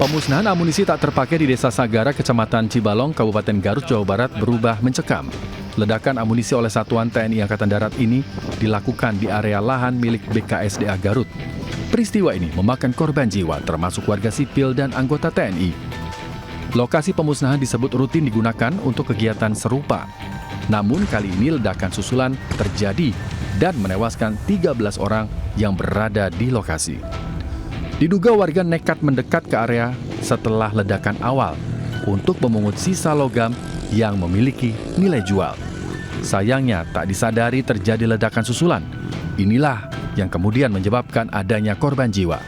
Pemusnahan amunisi tak terpakai di Desa Sagara, Kecamatan Cibalong, Kabupaten Garut, Jawa Barat berubah mencekam. Ledakan amunisi oleh Satuan TNI Angkatan Darat ini dilakukan di area lahan milik BKSDA Garut. Peristiwa ini memakan korban jiwa, termasuk warga sipil dan anggota TNI. Lokasi pemusnahan disebut rutin digunakan untuk kegiatan serupa. Namun kali ini ledakan susulan terjadi dan menewaskan 13 orang yang berada di lokasi. Diduga warga nekat mendekat ke area setelah ledakan awal untuk memungut sisa logam yang memiliki nilai jual. Sayangnya tak disadari terjadi ledakan susulan. Inilah yang kemudian menyebabkan adanya korban jiwa.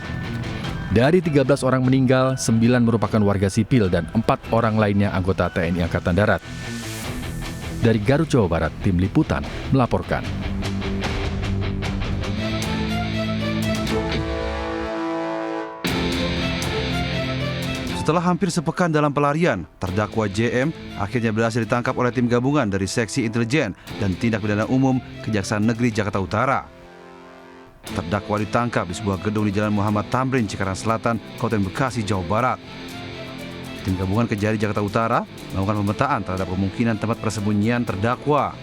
Dari 13 orang meninggal, 9 merupakan warga sipil dan 4 orang lainnya anggota TNI Angkatan Darat. Dari Garut, Jawa Barat, Tim Liputan melaporkan. Setelah hampir sepekan dalam pelarian, terdakwa JM akhirnya berhasil ditangkap oleh tim gabungan dari Seksi Intelijen dan Tindak Pidana Umum Kejaksaan Negeri Jakarta Utara. Terdakwa ditangkap di sebuah gedung di Jalan Muhammad Tamrin, Cikarang Selatan, Kabupaten Bekasi, Jawa Barat. Tim gabungan Kejari Jakarta Utara melakukan pemetaan terhadap kemungkinan tempat persembunyian terdakwa.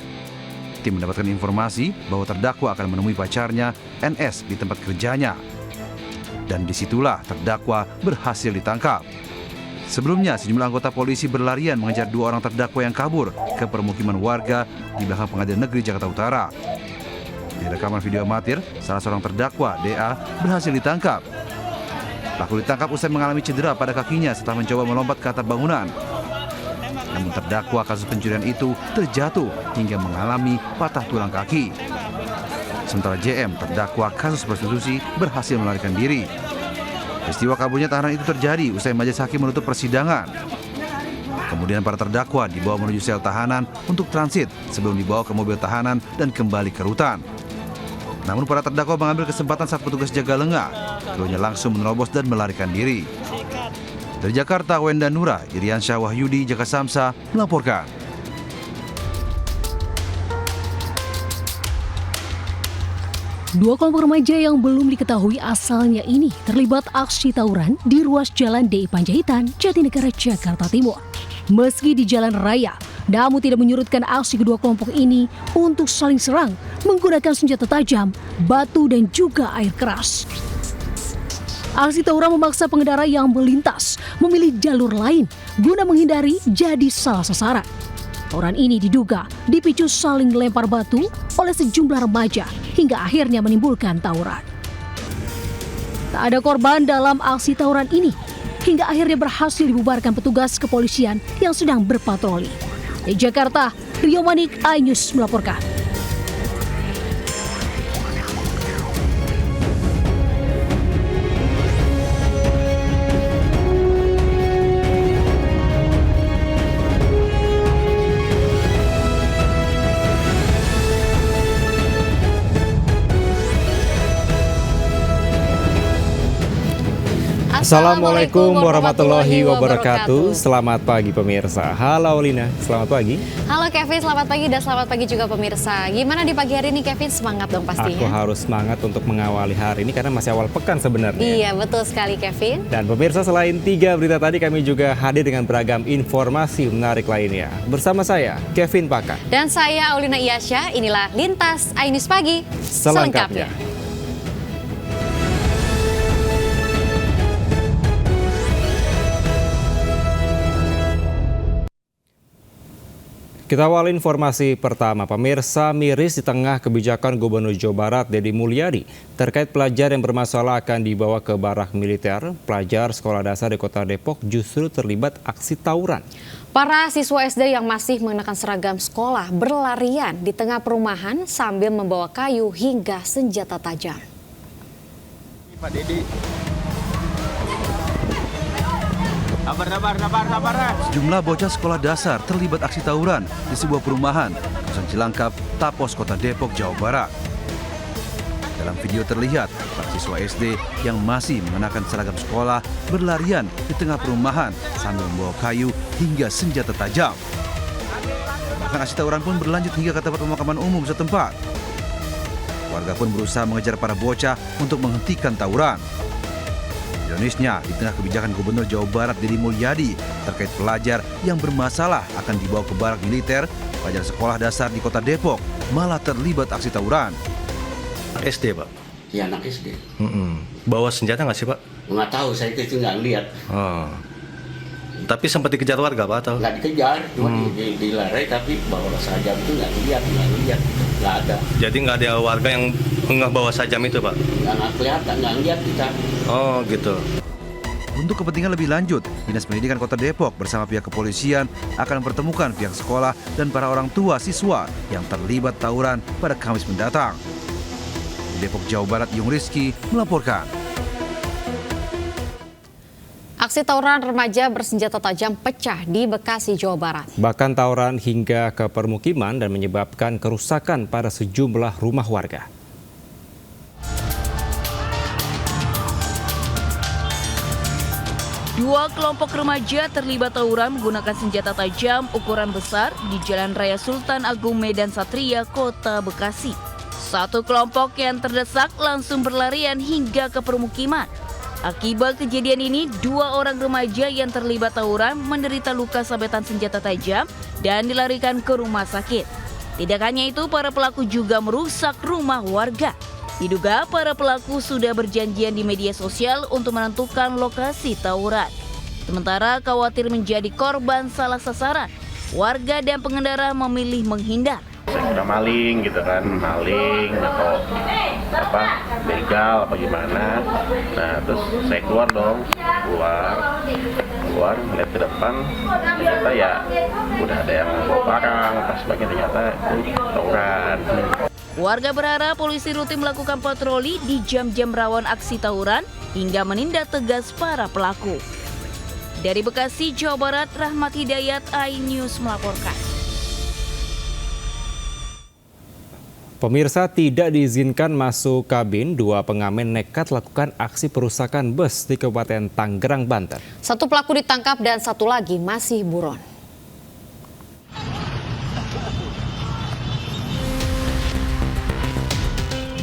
Tim mendapatkan informasi bahwa terdakwa akan menemui pacarnya, NS, di tempat kerjanya. Dan disitulah terdakwa berhasil ditangkap. Sebelumnya, sejumlah anggota polisi berlarian mengejar 2 orang terdakwa yang kabur ke permukiman warga di belakang Pengadilan Negeri Jakarta Utara. Di rekaman video amatir, salah seorang terdakwa, DA, berhasil ditangkap. Pelaku ditangkap usai mengalami cedera pada kakinya setelah mencoba melompat ke atap bangunan. Namun terdakwa kasus pencurian itu terjatuh hingga mengalami patah tulang kaki. Sementara JM, terdakwa kasus prostitusi, berhasil melarikan diri. Peristiwa kaburnya tahanan itu terjadi usai majelis hakim menutup persidangan. Kemudian para terdakwa dibawa menuju sel tahanan untuk transit sebelum dibawa ke mobil tahanan dan kembali ke rutan. Namun para terdakwa mengambil kesempatan saat petugas jaga lengah. Keduanya langsung menerobos dan melarikan diri. Dari Jakarta, Wenda Nura, Iriansyah Wahyudi, Jaka Samsa melaporkan. Dua kelompok remaja yang belum diketahui asalnya ini terlibat aksi tawuran di ruas Jalan DI Panjaitan, Jatinegara, Jakarta Timur. Meski di jalan raya, namun tidak menyurutkan aksi kedua kelompok ini untuk saling serang menggunakan senjata tajam, batu dan juga air keras. Aksi tawuran memaksa pengendara yang melintas memilih jalur lain guna menghindari jadi salah sasaran. Tawuran ini diduga dipicu saling lempar batu oleh sejumlah remaja hingga akhirnya menimbulkan tawuran. Tak ada korban dalam aksi tawuran ini hingga akhirnya berhasil dibubarkan petugas kepolisian yang sedang berpatroli. Di Jakarta, Rio Manik, iNews melaporkan. Assalamualaikum warahmatullahi wabarakatuh. Selamat pagi pemirsa. Halo Lina, selamat pagi. Halo Kevin, selamat pagi dan selamat pagi juga pemirsa. Gimana di pagi hari ini Kevin? Semangat dong pastinya. Aku harus semangat untuk mengawali hari ini karena masih awal pekan sebenarnya. Iya betul sekali Kevin. Dan pemirsa, selain 3 berita tadi, kami juga hadir dengan beragam informasi menarik lainnya. Bersama saya, Kevin Pakan. Dan saya Aulina Iyasya, inilah Lintas iNews Pagi selengkapnya. Kita awali informasi pertama. Pemirsa, miris di tengah kebijakan Gubernur Jawa Barat Deddy Mulyadi terkait pelajar yang bermasalah akan dibawa ke barak militer. Pelajar sekolah dasar di Kota Depok justru terlibat aksi tawuran. Para siswa SD yang masih mengenakan seragam sekolah berlarian di tengah perumahan sambil membawa kayu hingga senjata tajam. Pak Deddy. Sabar. Sejumlah bocah sekolah dasar terlibat aksi tawuran di sebuah perumahan kawasan Cilangkap, Tapos, Kota Depok, Jawa Barat. Dalam video terlihat para siswa SD yang masih mengenakan seragam sekolah berlarian di tengah perumahan sambil membawa kayu hingga senjata tajam. Bahkan aksi tawuran pun berlanjut hingga ke tempat pemakaman umum setempat. Warga pun berusaha mengejar para bocah untuk menghentikan tawuran. Ironisnya, di tengah kebijakan Gubernur Jawa Barat Deddy Mulyadi terkait pelajar yang bermasalah akan dibawa ke barak militer, pelajar sekolah dasar di kota Depok malah terlibat aksi tawuran. SD, Pak? Ya, anak SD. Bawa senjata nggak sih, Pak? Nggak tahu, saya itu nggak lihat. Oh. Tapi sempat dikejar warga, Pak? Atau? Nggak dikejar, cuma dilarai, tapi bawa sajam itu nggak lihat, nggak ada. Jadi nggak ada warga yang nggak bawa sajam itu, Pak? Nggak kelihatan, nggak lihat kita. Oh, gitu. Untuk kepentingan lebih lanjut, Dinas Pendidikan Kota Depok bersama pihak kepolisian akan mempertemukan pihak sekolah dan para orang tua siswa yang terlibat tawuran pada Kamis mendatang. Di Depok, Jawa Barat, Yung Rizky melaporkan. Aksi tawuran remaja bersenjata tajam pecah di Bekasi, Jawa Barat. Bahkan tawuran hingga ke permukiman dan menyebabkan kerusakan pada sejumlah rumah warga. Dua kelompok remaja terlibat tawuran menggunakan senjata tajam ukuran besar di Jalan Raya Sultan Agung Medan Satria, Kota Bekasi. Satu kelompok yang terdesak langsung berlarian hingga ke permukiman. Akibat kejadian ini, dua orang remaja yang terlibat tawuran menderita luka sabetan senjata tajam dan dilarikan ke rumah sakit. Tidak hanya itu, para pelaku juga merusak rumah warga. Diduga para pelaku sudah berjanjian di media sosial untuk menentukan lokasi tawuran. Sementara khawatir menjadi korban salah sasaran, warga dan pengendara memilih menghindar. Udah maling gitu kan, maling atau begal apa gimana. Nah terus saya keluar melihat ke depan, ternyata ya udah ada yang bawa barang, pas sebagainya, ternyata itu tawuran. Warga berharap polisi rutin melakukan patroli di jam-jam rawan aksi tawuran hingga menindak tegas para pelaku. Dari Bekasi, Jawa Barat, Rahmat Hidayat, iNews melaporkan. Pemirsa, tidak diizinkan masuk kabin, dua pengamen nekat lakukan aksi perusakan bus di Kabupaten Tangerang, Banten. Satu pelaku ditangkap dan satu lagi masih buron.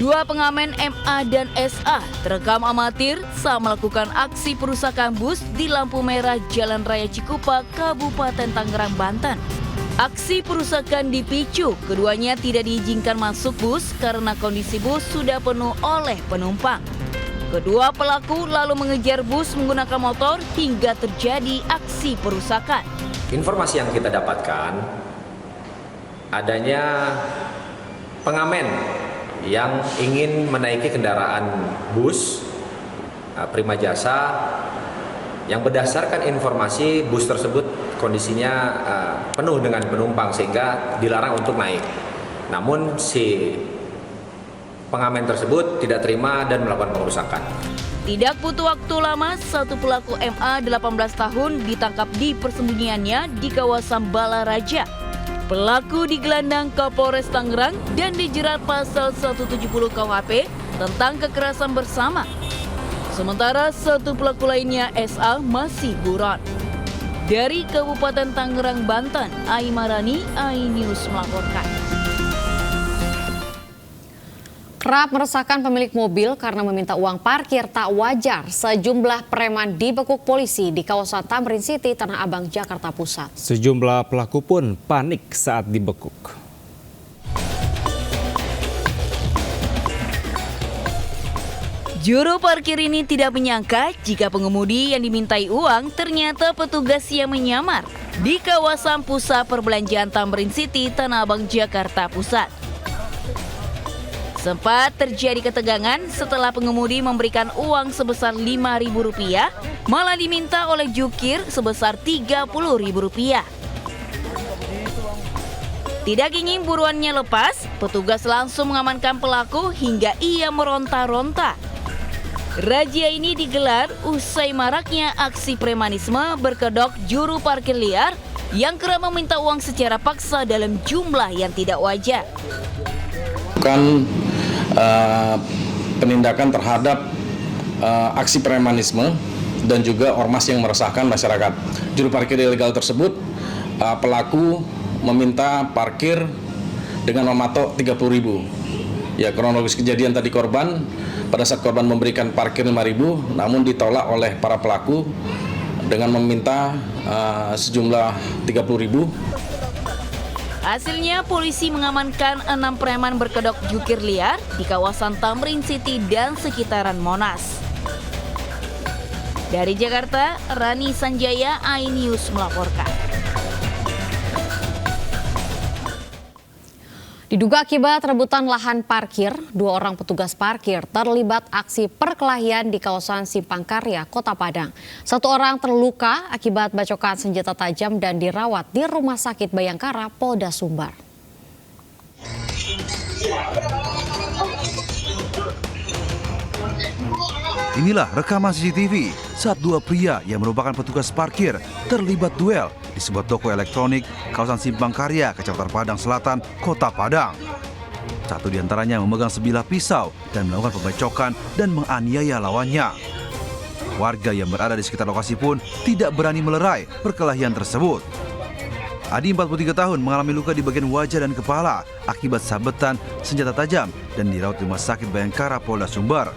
Dua pengamen MA dan SA terekam amatir saat melakukan aksi perusakan bus di lampu merah Jalan Raya Cikupa, Kabupaten Tangerang, Banten. Aksi perusakan dipicu, keduanya tidak diizinkan masuk bus karena kondisi bus sudah penuh oleh penumpang. Kedua pelaku lalu mengejar bus menggunakan motor hingga terjadi aksi perusakan. Informasi yang kita dapatkan, adanya pengamen yang ingin menaiki kendaraan bus Prima Jasa yang berdasarkan informasi bus tersebut kondisinya penuh dengan penumpang sehingga dilarang untuk naik. Namun si pengamen tersebut tidak terima dan melakukan pengerusakan. Tidak butuh waktu lama, satu pelaku MA 18 tahun ditangkap di persembunyiannya di kawasan Balaraja. Pelaku digelandang Kapolres Tangerang dan dijerat pasal 170 KUHP tentang kekerasan bersama. Sementara satu pelaku lainnya SA masih buron. Dari Kabupaten Tangerang, Banten, Aimarani, iNews melaporkan. Kerap meresahkan pemilik mobil karena meminta uang parkir tak wajar. Sejumlah preman dibekuk polisi di kawasan Tamrin City, Tanah Abang, Jakarta Pusat. Sejumlah pelaku pun panik saat dibekuk. Juru parkir ini tidak menyangka jika pengemudi yang dimintai uang ternyata petugas yang menyamar di kawasan pusat perbelanjaan Tamrin City, Tanah Abang, Jakarta Pusat. Sempat terjadi ketegangan setelah pengemudi memberikan uang sebesar Rp5.000, malah diminta oleh jukir sebesar Rp30.000. Tidak ingin buruannya lepas, petugas langsung mengamankan pelaku hingga ia meronta-ronta. Razia ini digelar usai maraknya aksi premanisme berkedok juru parkir liar yang kerap meminta uang secara paksa dalam jumlah yang tidak wajar. Penindakan terhadap aksi premanisme dan juga ormas yang meresahkan masyarakat. Juru parkir ilegal tersebut, pelaku meminta parkir dengan mematok 30.000 Ya, kronologis kejadian tadi korban, pada saat korban memberikan parkir 5.000, namun ditolak oleh para pelaku dengan meminta sejumlah 30.000. Hasilnya, polisi mengamankan 6 preman berkedok jukir liar di kawasan Tamrin City dan sekitaran Monas. Dari Jakarta, Rani Sanjaya, iNews melaporkan. Diduga akibat rebutan lahan parkir, 2 orang petugas parkir terlibat aksi perkelahian di kawasan Simpang Karya, Kota Padang. 1 orang terluka akibat bacokan senjata tajam dan dirawat di Rumah Sakit Bayangkara, Polda Sumbar. Inilah rekaman CCTV saat 2 pria yang merupakan petugas parkir terlibat duel di sebuah toko elektronik kawasan Simpang Karya, Kecamatan Padang Selatan, Kota Padang. Satu di antaranya memegang sebilah pisau dan melakukan pembacokan dan menganiaya lawannya. Warga yang berada di sekitar lokasi pun tidak berani melerai perkelahian tersebut. Adi 43 tahun mengalami luka di bagian wajah dan kepala akibat sabetan senjata tajam dan dirawat di Rumah Sakit Bayangkara, Polda Sumbar.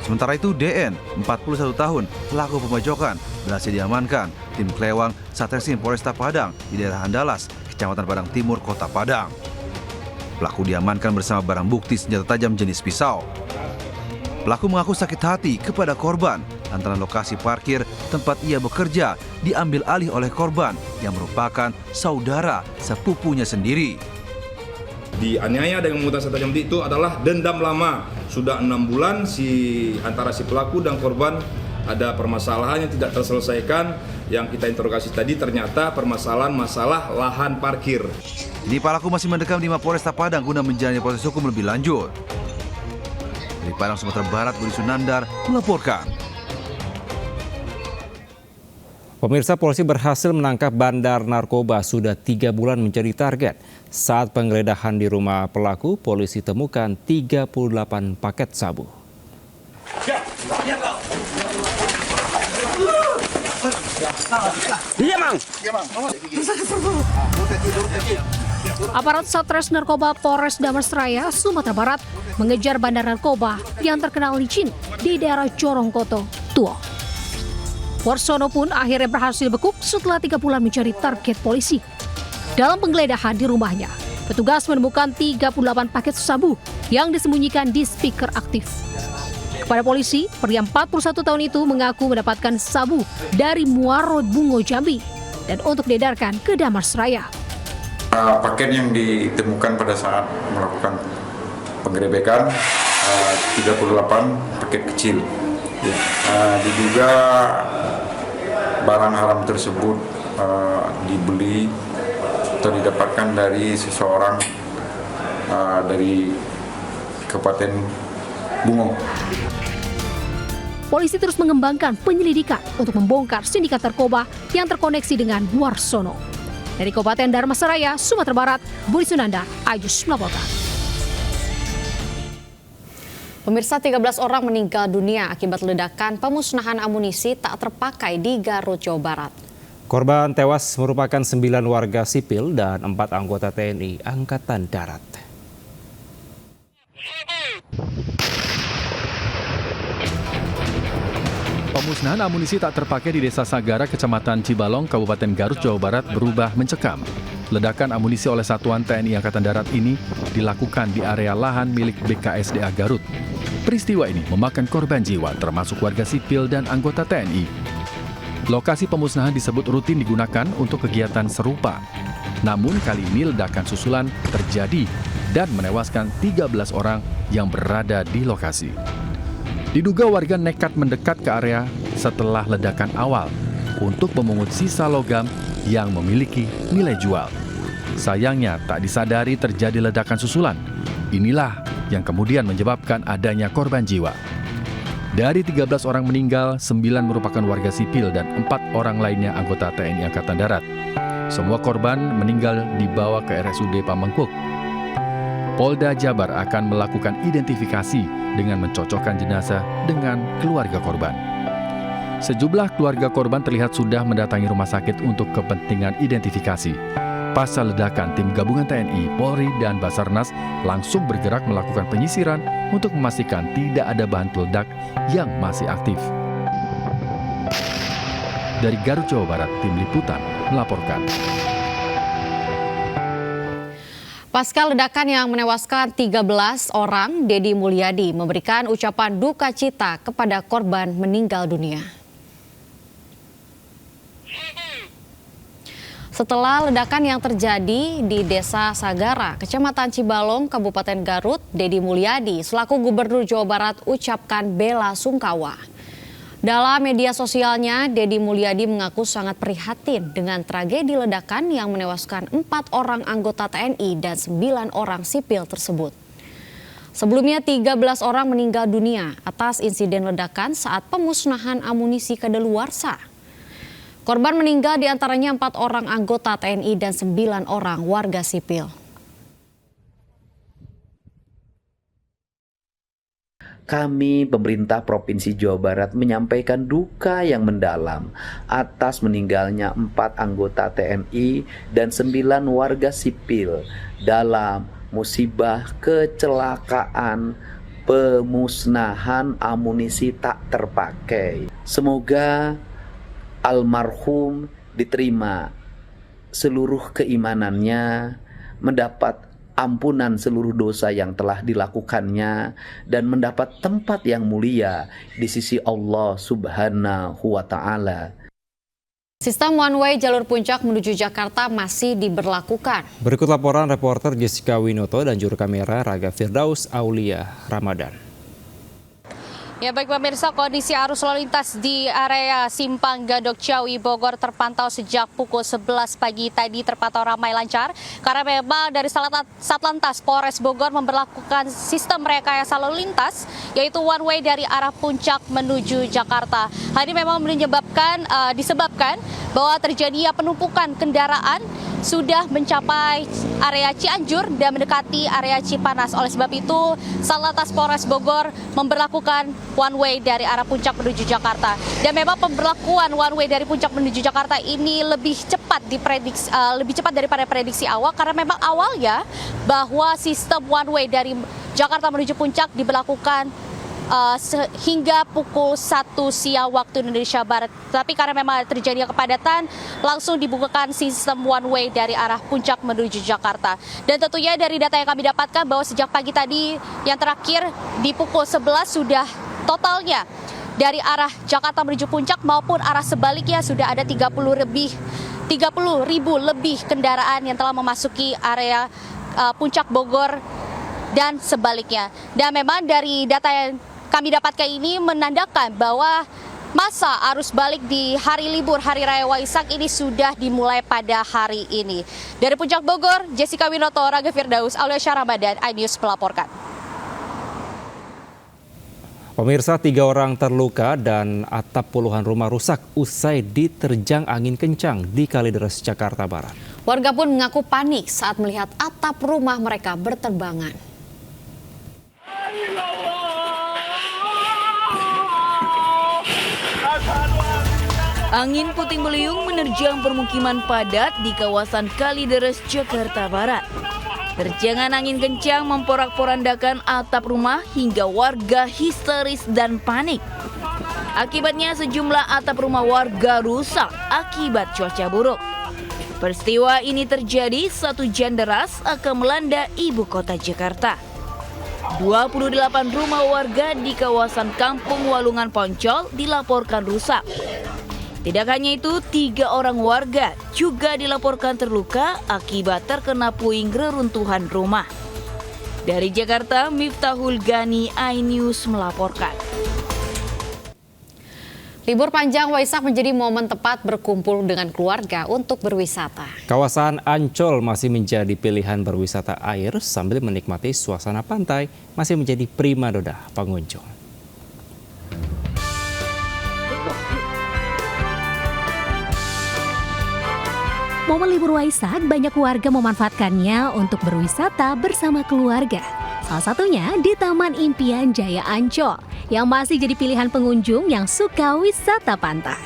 Sementara itu DN, 41 tahun, pelaku pembacokan, berhasil diamankan tim Klewang Satreskrim Polresta Padang di daerah Andalas, Kecamatan Padang Timur, Kota Padang. Pelaku diamankan bersama barang bukti senjata tajam jenis pisau. Pelaku mengaku sakit hati kepada korban lantaran lokasi parkir tempat ia bekerja diambil alih oleh korban yang merupakan saudara sepupunya sendiri. Dianiaya dengan menggunakan senjata tajam itu adalah dendam lama. Sudah 6 bulan antara si pelaku dan korban ada permasalahan yang tidak terselesaikan. Yang kita interogasi tadi ternyata permasalahan masalah lahan parkir. Kini pelaku masih mendekam di Mapolresta Padang guna menjalani proses hukum lebih lanjut. Dari Padang, Sumatera Barat, Budi Sunandar melaporkan. Pemirsa, polisi berhasil menangkap bandar narkoba sudah 3 bulan menjadi target. Saat penggeledahan di rumah pelaku, polisi temukan 38 paket sabu. Aparat Satres Narkoba Polres Damastraya, Sumatera Barat mengejar bandar narkoba yang terkenal licin di daerah Jorongkoto, Tuo. Warsono pun akhirnya berhasil bekuk setelah 3 bulan mencari target polisi. Dalam penggeledahan di rumahnya, petugas menemukan 38 paket sabu yang disembunyikan di speaker aktif. Kepada polisi, pria 41 tahun itu mengaku mendapatkan sabu dari Muaro Bungo, Jambi dan untuk diedarkan ke Damastraya. Paket yang ditemukan pada saat melakukan penggerebekan 38 paket kecil. Diduga barang haram tersebut dibeli atau didapatkan dari seseorang dari Kabupaten Bungo. Polisi terus mengembangkan penyelidikan untuk membongkar sindikat narkoba yang terkoneksi dengan Warsono. Dari Kabupaten Dharmasraya, Sumatera Barat, Budi Sunandar, iNews melaporkan. Pemirsa, 13 orang meninggal dunia akibat ledakan pemusnahan amunisi tak terpakai di Garut, Jawa Barat. Korban tewas merupakan 9 warga sipil dan 4 anggota TNI Angkatan Darat. Pemusnahan amunisi tak terpakai di Desa Sagara, Kecamatan Cibalong, Kabupaten Garut, Jawa Barat berubah mencekam. Ledakan amunisi oleh Satuan TNI Angkatan Darat ini dilakukan di area lahan milik BKSDA Garut. Peristiwa ini memakan korban jiwa termasuk warga sipil dan anggota TNI. Lokasi pemusnahan disebut rutin digunakan untuk kegiatan serupa. Namun kali ini ledakan susulan terjadi dan menewaskan 13 orang yang berada di lokasi. Diduga warga nekat mendekat ke area setelah ledakan awal untuk memungut sisa logam yang memiliki nilai jual. Sayangnya tak disadari terjadi ledakan susulan. Inilah yang kemudian menyebabkan adanya korban jiwa. Dari 13 orang meninggal, 9 merupakan warga sipil dan 4 orang lainnya anggota TNI Angkatan Darat. Semua korban meninggal dibawa ke RSUD Pamengpeuk. Polda Jabar akan melakukan identifikasi dengan mencocokkan jenazah dengan keluarga korban. Sejumlah keluarga korban terlihat sudah mendatangi rumah sakit untuk kepentingan identifikasi. Pasca ledakan, tim gabungan TNI, Polri, dan Basarnas langsung bergerak melakukan penyisiran untuk memastikan tidak ada bahan peledak yang masih aktif. Dari Garut, Jawa Barat, tim liputan melaporkan. Pasca ledakan yang menewaskan 13 orang, Deddy Mulyadi memberikan ucapan duka cita kepada korban meninggal dunia. Setelah ledakan yang terjadi di Desa Sagara, Kecamatan Cibalong, Kabupaten Garut, Deddy Mulyadi selaku Gubernur Jawa Barat ucapkan bela sungkawa. Dalam media sosialnya, Deddy Mulyadi mengaku sangat prihatin dengan tragedi ledakan yang menewaskan 4 orang anggota TNI dan 9 orang sipil tersebut. Sebelumnya 13 orang meninggal dunia atas insiden ledakan saat pemusnahan amunisi kadaluarsa. Korban meninggal diantaranya 4 orang anggota TNI dan 9 orang warga sipil. Kami, pemerintah Provinsi Jawa Barat, menyampaikan duka yang mendalam atas meninggalnya 4 anggota TNI dan 9 warga sipil dalam musibah kecelakaan pemusnahan amunisi tak terpakai. Semoga almarhum diterima seluruh keimanannya, mendapat ampunan seluruh dosa yang telah dilakukannya, dan mendapat tempat yang mulia di sisi Allah Subhanahu wa Ta'ala. Sistem one way jalur puncak menuju Jakarta masih diberlakukan. Berikut laporan reporter Jessica Winoto dan juru kamera Raga Firdaus Aulia Ramadan. Ya baik pemirsa, kondisi arus lalu lintas di area Simpang Gadok Ciawi Bogor terpantau sejak pukul 11 pagi tadi terpantau ramai lancar karena memang dari Satlantas Polres Bogor memberlakukan sistem rekayasa lalu lintas yaitu one way dari arah puncak menuju Jakarta. Hal ini memang disebabkan bahwa terjadinya penumpukan kendaraan sudah mencapai area Cianjur dan mendekati area Cipanas. Oleh sebab itu, Satlantas Polres Bogor memberlakukan one way dari arah puncak menuju Jakarta. Dan memang pemberlakuan one way dari puncak menuju Jakarta ini lebih cepat daripada prediksi awal karena memang awalnya bahwa sistem one way dari Jakarta menuju puncak diberlakukan hingga pukul 1 siang waktu Indonesia Barat. Tapi karena memang terjadi kepadatan, langsung dibukakan sistem one way dari arah puncak menuju Jakarta. Dan tentunya dari data yang kami dapatkan bahwa sejak pagi tadi yang terakhir di pukul 11 sudah totalnya dari arah Jakarta menuju puncak maupun arah sebaliknya sudah ada 30 ribu lebih kendaraan yang telah memasuki area puncak Bogor dan sebaliknya. Dan memang dari data yang kami dapatkan ini menandakan bahwa masa arus balik di hari libur Hari Raya Waisak ini sudah dimulai pada hari ini. Dari Puncak Bogor, Jessica Winoto, Raga Firdaus, Aulia Ramadan, iNews melaporkan. Pemirsa, 3 orang terluka dan atap puluhan rumah rusak usai diterjang angin kencang di Kalideres, Jakarta Barat. Warga pun mengaku panik saat melihat atap rumah mereka berterbangan. Angin puting beliung menerjang permukiman padat di kawasan Kalideres, Jakarta Barat. Terjangan angin kencang memporak-porandakan atap rumah hingga warga histeris dan panik. Akibatnya sejumlah atap rumah warga rusak akibat cuaca buruk. Peristiwa ini terjadi 1 hujan deras akan melanda ibu kota Jakarta. 28 rumah warga di kawasan Kampung Walungan Poncol dilaporkan rusak. Tidak hanya itu, 3 orang warga juga dilaporkan terluka akibat terkena puing reruntuhan rumah. Dari Jakarta, Miftahul Gani, iNews melaporkan. Libur panjang Waisak menjadi momen tepat berkumpul dengan keluarga untuk berwisata. Kawasan Ancol masih menjadi pilihan berwisata air sambil menikmati suasana pantai masih menjadi primadona pengunjung. Momen libur Waisak, banyak warga memanfaatkannya untuk berwisata bersama keluarga. Salah satunya di Taman Impian Jaya Ancol, yang masih jadi pilihan pengunjung yang suka wisata pantai.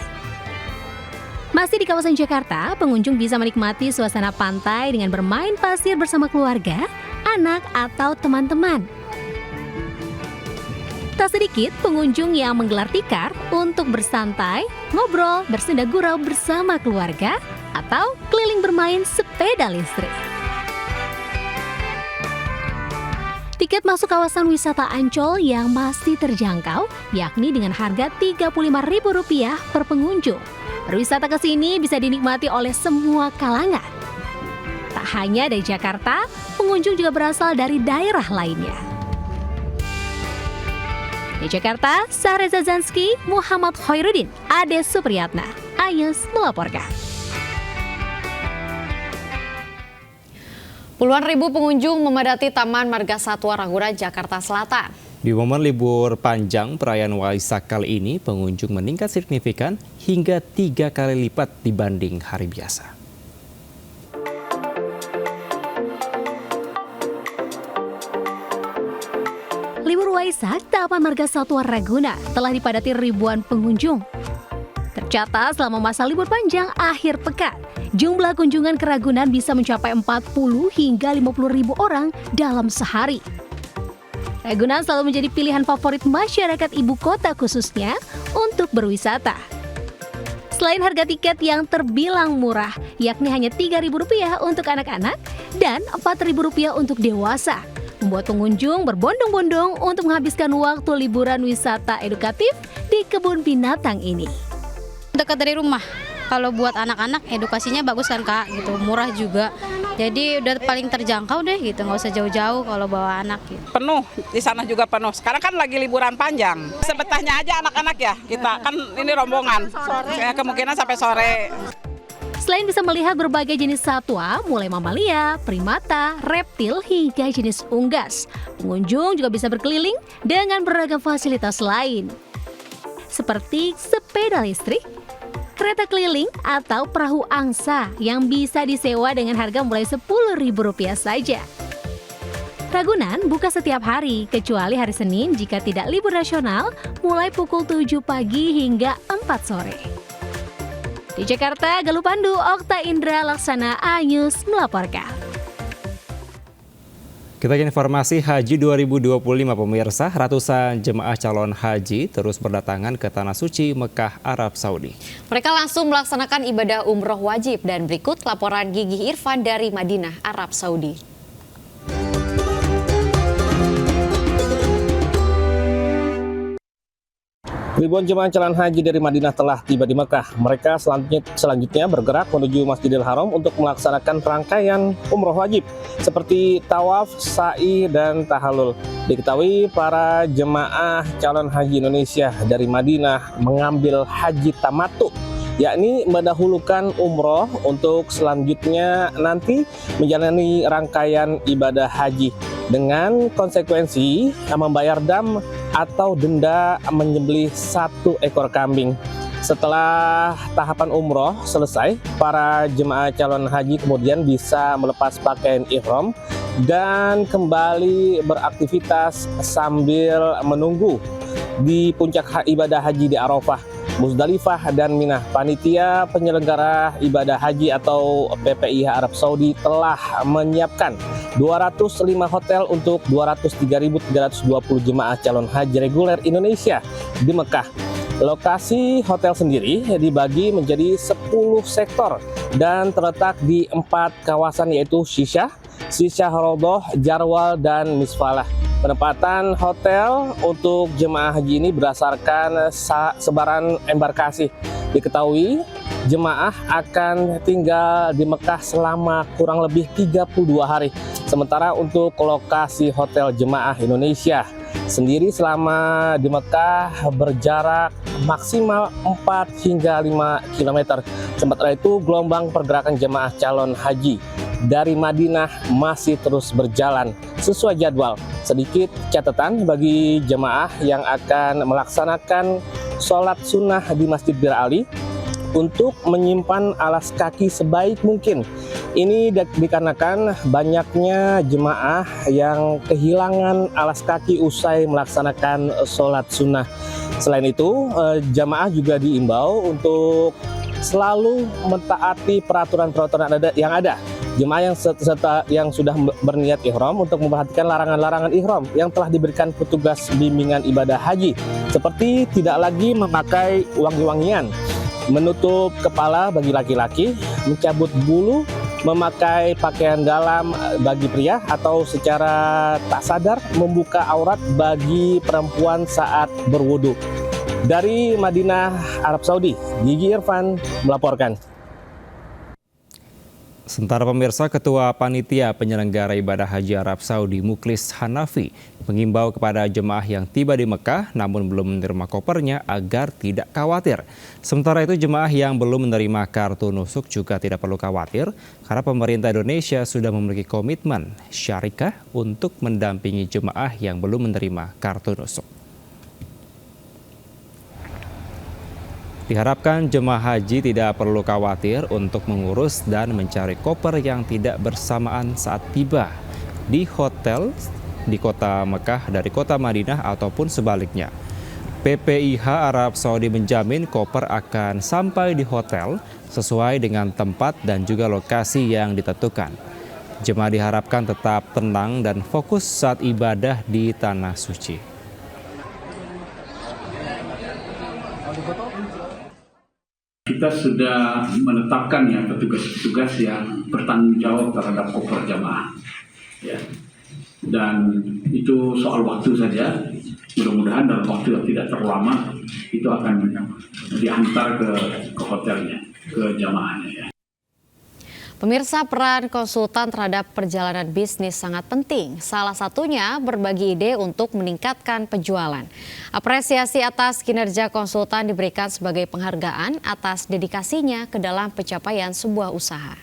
Masih di kawasan Jakarta, pengunjung bisa menikmati suasana pantai dengan bermain pasir bersama keluarga, anak, atau teman-teman. Tak sedikit pengunjung yang menggelar tikar untuk bersantai, ngobrol, bersenda gurau bersama keluarga, atau keliling bermain sepeda listrik. Tiket masuk kawasan wisata Ancol yang masih terjangkau, yakni dengan harga Rp35.000 per pengunjung. Berwisata ke sini bisa dinikmati oleh semua kalangan. Tak hanya dari Jakarta, pengunjung juga berasal dari daerah lainnya. Di Jakarta, Sahreza Zanski, Muhammad Khairuddin, Ade Supriyatna, Ayus melaporkan. Puluhan ribu pengunjung memadati Taman Marga Satwa Ragunan, Jakarta Selatan. Di momen libur panjang perayaan Waisak kali ini, pengunjung meningkat signifikan hingga 3 kali lipat dibanding hari biasa. Libur Waisak, Taman Marga Satwa Ragunan telah dipadati ribuan pengunjung. Tercatat selama masa libur panjang akhir pekan, jumlah kunjungan ke Ragunan bisa mencapai 40 hingga 50 ribu orang dalam sehari. Ragunan selalu menjadi pilihan favorit masyarakat ibu kota khususnya untuk berwisata. Selain harga tiket yang terbilang murah, yakni hanya Rp3.000 untuk anak-anak dan Rp4.000 untuk dewasa, membuat pengunjung berbondong-bondong untuk menghabiskan waktu liburan wisata edukatif di kebun binatang ini. Dekat dari rumah. Kalau buat anak-anak edukasinya bagus kan Kak, gitu, murah juga. Jadi udah paling terjangkau deh gitu, nggak usah jauh-jauh kalau bawa anak gitu. Penuh, di sana juga penuh. Sekarang kan lagi liburan panjang. Sebetahnya aja anak-anak ya, kita kan ini rombongan. Kemungkinan sampai sore. Selain bisa melihat berbagai jenis satwa, mulai mamalia, primata, reptil, hingga jenis unggas, pengunjung juga bisa berkeliling dengan beragam fasilitas lain. Seperti sepeda listrik, kereta keliling, atau perahu angsa yang bisa disewa dengan harga mulai Rp10.000 saja. Ragunan buka setiap hari, kecuali hari Senin jika tidak libur nasional, mulai pukul 7 pagi hingga 4 sore. Di Jakarta, Galuh Pandu, Okta Indra Laksana, Ayus melaporkan. Kita ke informasi Haji 2025 pemirsa, ratusan jemaah calon haji terus berdatangan ke Tanah Suci Mekah, Arab Saudi. Mereka langsung melaksanakan ibadah umroh wajib dan berikut laporan Gigi Irfan dari Madinah, Arab Saudi. Ribuan jemaah calon haji dari Madinah telah tiba di Mekah. Mereka selanjutnya bergerak menuju Masjidil Haram untuk melaksanakan rangkaian umroh wajib seperti tawaf, sa'i, dan tahallul. Diketahui para jemaah calon haji Indonesia dari Madinah mengambil haji tamattu, yakni mendahulukan umroh untuk selanjutnya nanti menjalani rangkaian ibadah haji dengan konsekuensi membayar dam atau denda menyembelih 1 ekor kambing. Setelah tahapan umroh selesai, para jemaah calon haji kemudian bisa melepas pakaian ihram dan kembali beraktivitas sambil menunggu di puncak ibadah haji di Arafah, Muzdalifah, dan Minah. Panitia penyelenggara ibadah haji atau PPIH Arab Saudi telah menyiapkan 205 hotel untuk 203.320 jemaah calon haji reguler Indonesia di Mekah. Lokasi hotel sendiri dibagi menjadi 10 sektor dan terletak di 4 kawasan, yaitu Syishah, Rodoh, Jarwal, dan Misfalah. Penempatan hotel untuk jemaah haji ini berdasarkan sebaran embarkasi. Diketahui jemaah akan tinggal di Mekah selama kurang lebih 32 hari. Sementara untuk lokasi hotel jemaah Indonesia sendiri selama di Mekah berjarak maksimal 4 hingga 5 km. Sementara itu gelombang pergerakan jemaah calon haji dari Madinah masih terus berjalan sesuai jadwal. Sedikit catatan bagi jemaah yang akan melaksanakan sholat sunnah di Masjid Bir Ali untuk menyimpan alas kaki sebaik mungkin. Ini dikarenakan banyaknya jemaah yang kehilangan alas kaki usai melaksanakan sholat sunnah. Selain itu, jemaah juga diimbau untuk selalu mentaati peraturan-peraturan yang ada. Jemaah yang sudah berniat ihram untuk memperhatikan larangan-larangan ihram yang telah diberikan petugas bimbingan ibadah haji, seperti tidak lagi memakai wangi-wangian, menutup kepala bagi laki-laki, mencabut bulu, memakai pakaian dalam bagi pria, atau secara tak sadar membuka aurat bagi perempuan saat berwudu. Dari Madinah, Arab Saudi, Gigi Irfan melaporkan. Sementara pemirsa, Ketua Panitia Penyelenggara Ibadah Haji Arab Saudi Muklis Hanafi mengimbau kepada jemaah yang tiba di Mekah namun belum menerima kopernya agar tidak khawatir. Sementara itu, jemaah yang belum menerima kartu nusuk juga tidak perlu khawatir karena pemerintah Indonesia sudah memiliki komitmen syarikah untuk mendampingi jemaah yang belum menerima kartu nusuk. Diharapkan jemaah haji tidak perlu khawatir untuk mengurus dan mencari koper yang tidak bersamaan saat tiba di hotel di kota Mekah dari kota Madinah ataupun sebaliknya. PPIH Arab Saudi menjamin koper akan sampai di hotel sesuai dengan tempat dan juga lokasi yang ditentukan. Jemaah diharapkan tetap tenang dan fokus saat ibadah di Tanah Suci. Kita sudah menetapkan ya petugas-petugas yang bertanggung jawab terhadap koper jamaah, ya. Dan itu soal waktu saja. Mudah-mudahan dalam waktu yang tidak terlalu lama itu akan diantar ke hotelnya, ke jamaahnya, ya. Pemirsa, peran konsultan terhadap perjalanan bisnis sangat penting. Salah satunya berbagi ide untuk meningkatkan penjualan. Apresiasi atas kinerja konsultan diberikan sebagai penghargaan atas dedikasinya ke dalam pencapaian sebuah usaha.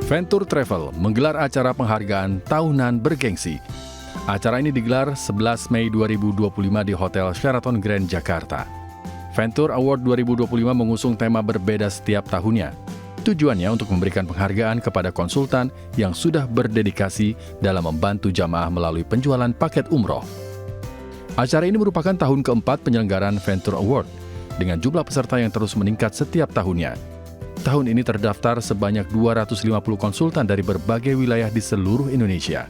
Venture Travel menggelar acara penghargaan tahunan bergengsi. Acara ini digelar 11 Mei 2025 di Hotel Sheraton Grand Jakarta. Venture Award 2025 mengusung tema berbeda setiap tahunnya. Tujuannya untuk memberikan penghargaan kepada konsultan yang sudah berdedikasi dalam membantu jamaah melalui penjualan paket umroh. Acara ini merupakan tahun keempat penyelenggaraan Venture Award, dengan jumlah peserta yang terus meningkat setiap tahunnya. Tahun ini terdaftar sebanyak 250 konsultan dari berbagai wilayah di seluruh Indonesia.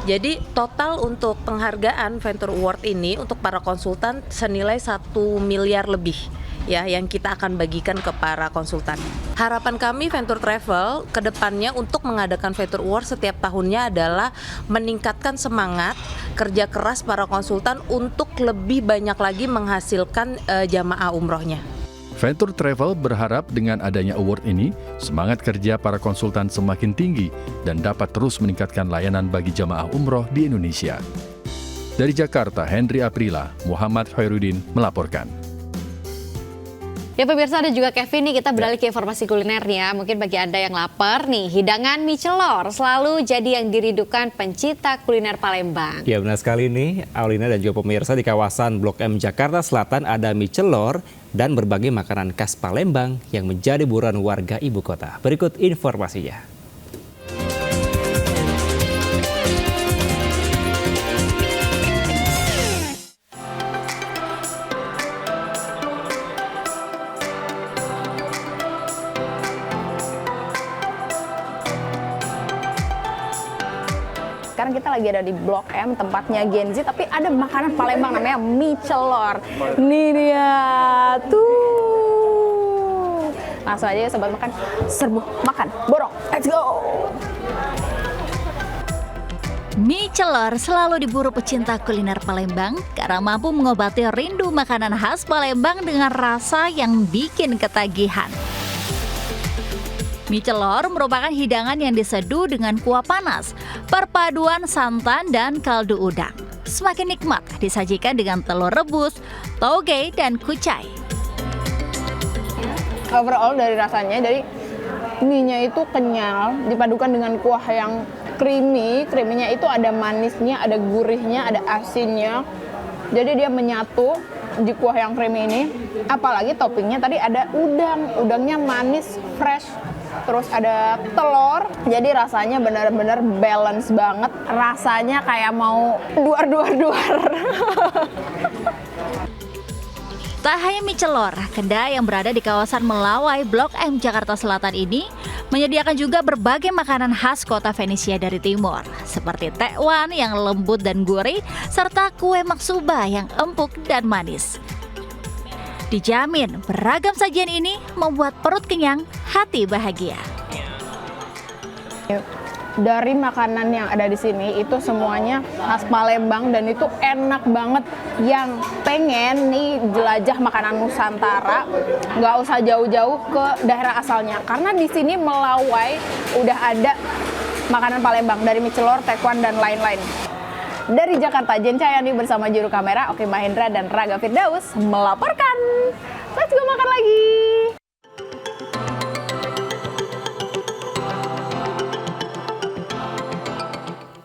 Jadi total untuk penghargaan Venture Award ini untuk para konsultan senilai 1 miliar lebih ya yang kita akan bagikan ke para konsultan. Harapan kami Venture Travel ke depannya untuk mengadakan Venture Award setiap tahunnya adalah meningkatkan semangat kerja keras para konsultan untuk lebih banyak lagi menghasilkan jamaah umrohnya. Venture Travel berharap dengan adanya award ini, semangat kerja para konsultan semakin tinggi dan dapat terus meningkatkan layanan bagi jamaah umroh di Indonesia. Dari Jakarta, Henry Aprila, Muhammad Khairuddin melaporkan. Ya pemirsa, dan juga Kevin nih, kita beralih ke informasi kuliner nih ya. Mungkin bagi Anda yang lapar nih, hidangan mie celor selalu jadi yang dirindukan pencinta kuliner Palembang. Ya benar sekali nih, Aulina dan juga pemirsa, di kawasan Blok M Jakarta Selatan ada mie celor dan berbagai makanan khas Palembang yang menjadi buruan warga ibu kota. Berikut informasinya. Sekarang kita lagi ada di Blok M, tempatnya Gen Z, tapi ada makanan Palembang namanya mie celor. Ini dia, tuh. Langsung aja ya sobat makan, serbu makan, borong, let's go! Mie celor selalu diburu pecinta kuliner Palembang karena mampu mengobati rindu makanan khas Palembang dengan rasa yang bikin ketagihan. Mie celor merupakan hidangan yang diseduh dengan kuah panas, perpaduan santan dan kaldu udang. Semakin nikmat disajikan dengan telur rebus, toge, dan kucai. Overall dari rasanya, dari mie-nya itu kenyal, dipadukan dengan kuah yang creamy. Creamy-nya itu ada manisnya, ada gurihnya, ada asinnya. Jadi dia menyatu di kuah yang creamy ini. Apalagi toppingnya tadi ada udang. Udangnya manis, fresh, terus ada telur. Jadi rasanya benar-benar balance banget. Rasanya kayak mau duar. Tak hanya mie celor, kedai yang berada di kawasan Melawai, Blok M, Jakarta Selatan ini menyediakan juga berbagai makanan khas kota Venesia dari timur, seperti tekwan yang lembut dan gurih, serta kue maksuba yang empuk dan manis. Dijamin beragam sajian ini membuat perut kenyang, hati bahagia. Dari makanan yang ada di sini itu semuanya khas Palembang dan itu enak banget. Yang pengen nih jelajah makanan Nusantara, nggak usah jauh-jauh ke daerah asalnya, karena di sini Melawai udah ada makanan Palembang dari mie celor, tekwan dan lain-lain. Dari Jakarta, Jen Cayani bersama juru kamera Oki Mahendra dan Raga Firdaus melaporkan. Let's go makan lagi.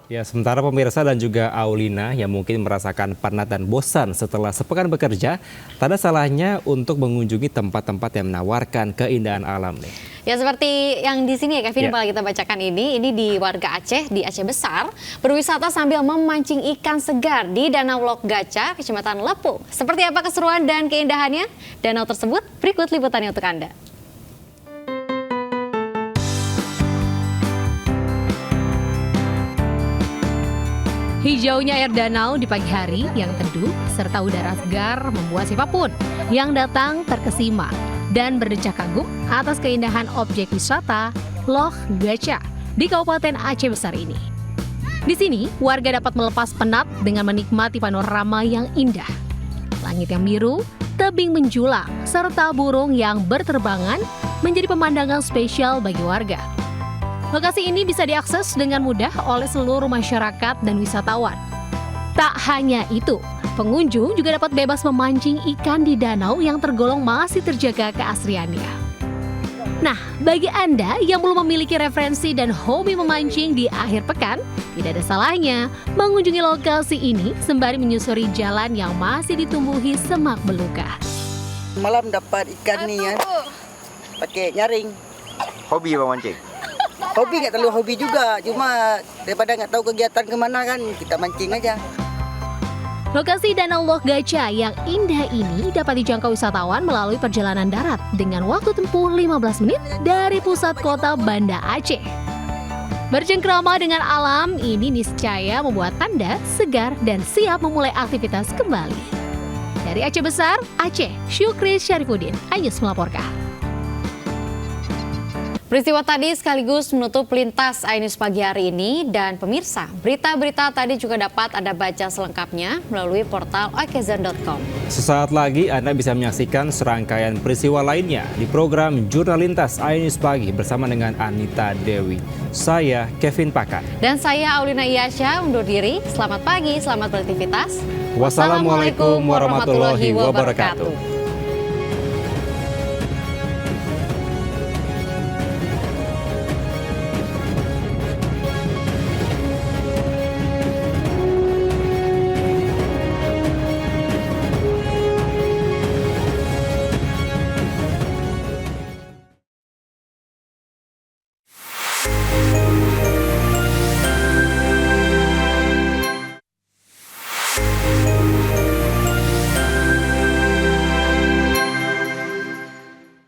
Ya, sementara pemirsa dan juga Aulina yang mungkin merasakan penat dan bosan setelah sepekan bekerja, tak ada salahnya untuk mengunjungi tempat-tempat yang menawarkan keindahan alam nih. Ya seperti yang di sini ya Kevin, kalau kita bacakan ini di warga Aceh, di Aceh Besar, berwisata sambil memancing ikan segar di Danau Lok Gaca, Kecamatan Lepung. Seperti apa keseruan dan keindahannya danau tersebut? Berikut liputannya untuk Anda. Hijaunya air danau di pagi hari yang teduh serta udara segar membuat siapapun yang datang terkesima dan berdecak kagum atas keindahan objek wisata Lok Gaca di Kabupaten Aceh Besar ini. Di sini, warga dapat melepas penat dengan menikmati panorama yang indah. Langit yang biru, tebing menjulang, serta burung yang berterbangan menjadi pemandangan spesial bagi warga. Lokasi ini bisa diakses dengan mudah oleh seluruh masyarakat dan wisatawan. Tak hanya itu, pengunjung juga dapat bebas memancing ikan di danau yang tergolong masih terjaga keasliannya. Nah, bagi Anda yang belum memiliki referensi dan hobi memancing di akhir pekan, tidak ada salahnya mengunjungi lokasi ini sembari menyusuri jalan yang masih ditumbuhi semak belukar. Malam dapat ikan nih ya, pakai nyaring. Hobi memancing? Hobi nggak terlalu hobi juga, cuma daripada nggak tahu kegiatan kemana kan, kita mancing aja. Lokasi Danau Lok Gaca yang indah ini dapat dijangkau wisatawan melalui perjalanan darat dengan waktu tempuh 15 menit dari pusat kota Banda Aceh. Bercengkrama dengan alam ini niscaya membuat Anda segar dan siap memulai aktivitas kembali. Dari Aceh Besar, Aceh, Syukri Syarifuddin, iNews melaporkan. Peristiwa tadi sekaligus menutup lintas iNews pagi hari ini, dan pemirsa, berita-berita tadi juga dapat Anda baca selengkapnya melalui portal okezon.com. Sesaat lagi Anda bisa menyaksikan serangkaian peristiwa lainnya di program Jurnal Lintas iNews Pagi bersama dengan Anita Dewi. Saya Kevin Pakan. Dan saya Aulina Iyasya undur diri. Selamat pagi, selamat beraktivitas. Wassalamualaikum warahmatullahi wabarakatuh.